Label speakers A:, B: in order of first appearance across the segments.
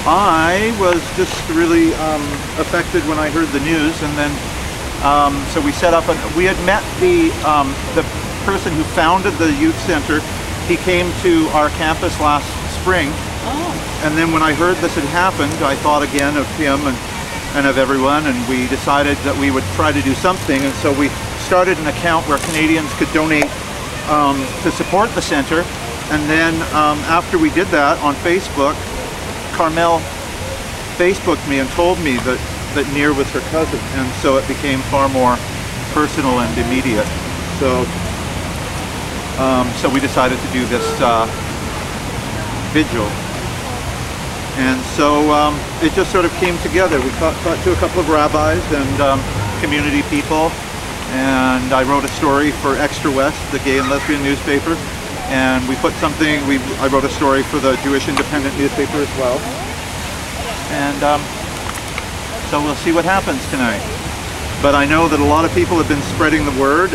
A: I was just really affected when I heard the news, and then so we set up. We had met the person who founded the youth center. He came to our campus last spring, and then when I heard this had happened, I thought again of him and of everyone, and we decided that we would try to do something. And so we started an account where Canadians could donate to support the center. And then after we did that on Facebook, Carmel Facebooked me and told me that Nir was her cousin, and so it became far more personal and immediate. So we decided to do this vigil, and so it just sort of came together. We talked to a couple of rabbis and community people, and I wrote a story for Extra West, the gay and lesbian newspaper, and we put something. I wrote a story for the Jewish Independent newspaper as well. And so we'll see what happens tonight. But I know that a lot of people have been spreading the word,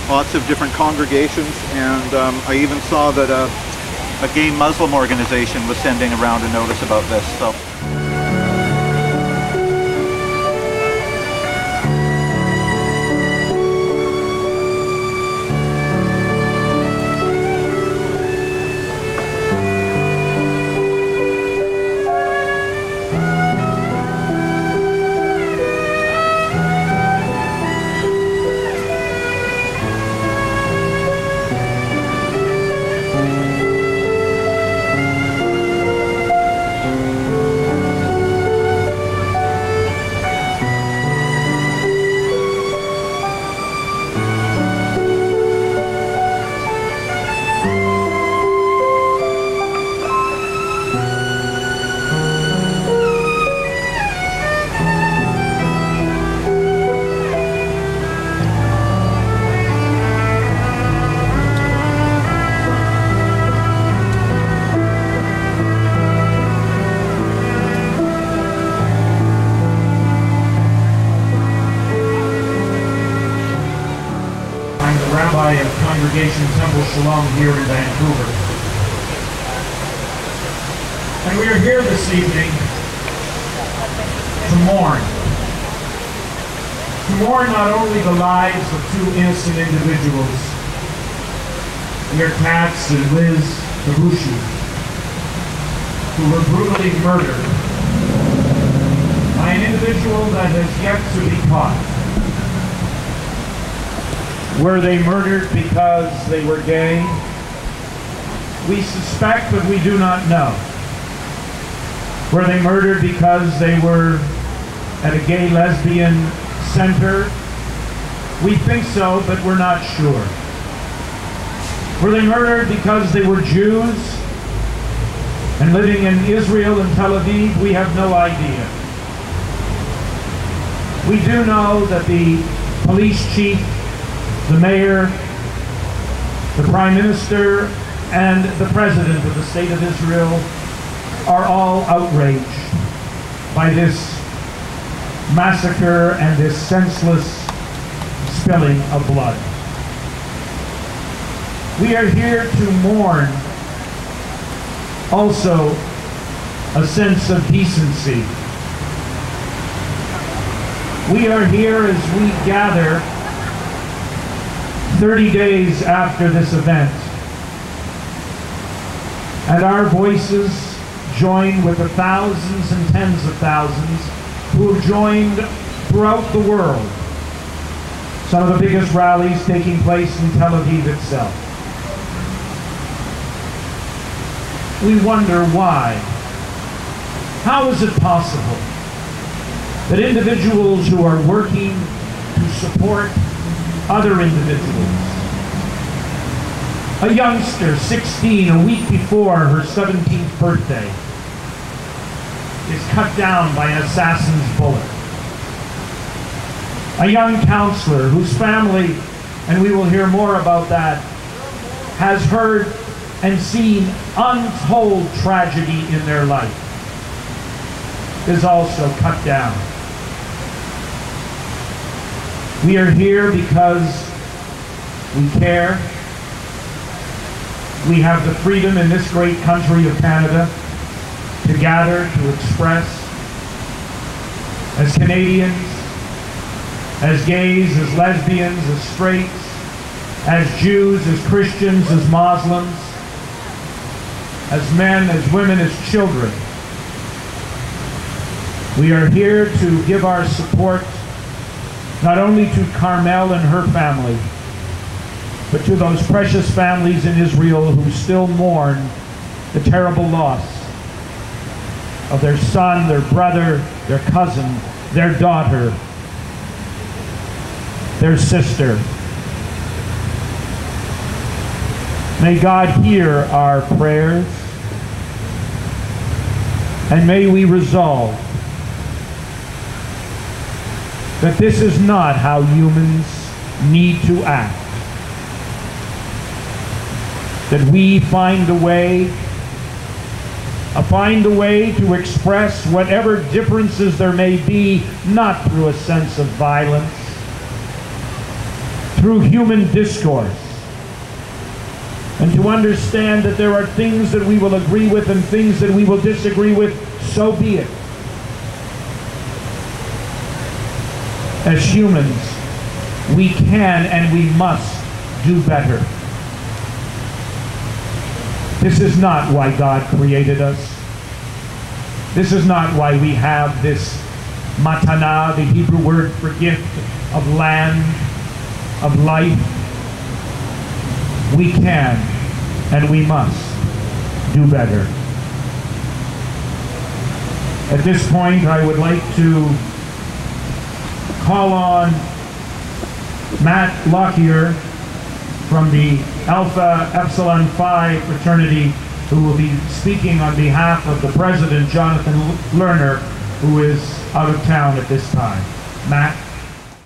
A: lots of different congregations, and I even saw that a gay Muslim organization was sending around a notice about this. So.
B: Rabbi of Congregation Temple Shalom here in Vancouver. And we are here this evening to mourn. To mourn not only the lives of two innocent individuals, Nir Katz and Liz Tabushi, who were brutally murdered by an individual that has yet to be caught. Were they murdered because they were gay? We suspect, but we do not know. Were they murdered because they were at a gay lesbian center? We think so, but we're not sure. Were they murdered because they were Jews and living in Israel and Tel Aviv? We have no idea. We do know that the police chief, the mayor, the prime minister, and the president of the state of Israel are all outraged by this massacre and this senseless spilling of blood. We are here to mourn also a sense of decency. We are here as we gather 30 days after this event, and our voices join with the thousands and tens of thousands who have joined throughout the world. Some of the biggest rallies taking place in Tel Aviv itself. We wonder why. How is it possible that individuals who are working to support other individuals, a youngster, 16, a week before her 17th birthday, is cut down by an assassin's bullet. A young counselor whose family, and we will hear more about that, has heard and seen untold tragedy in their life, is also cut down. We are here because we care. We have the freedom in this great country of Canada to gather, to express, as Canadians, as gays, as lesbians, as straights, as Jews, as Christians, as Muslims, as men, as women, as children. We are here to give our support not only to Carmel and her family, but to those precious families in Israel who still mourn the terrible loss of their son, their brother, their cousin, their daughter, their sister. May God hear our prayers, and may we resolve that this is not how humans need to act. That we find a way to express whatever differences there may be, not through a sense of violence, through human discourse, and to understand that there are things that we will agree with and things that we will disagree with. So be it. As humans, we can and we must do better. This is not why God created us. This is not why we have this matana, the Hebrew word for gift of land, of life. We can and we must do better. At this point, I would like to call on Matt Lockyer from the Alpha Epsilon Phi fraternity, who will be speaking on behalf of the president, Jonathan Lerner, who is out of town at this time. Matt.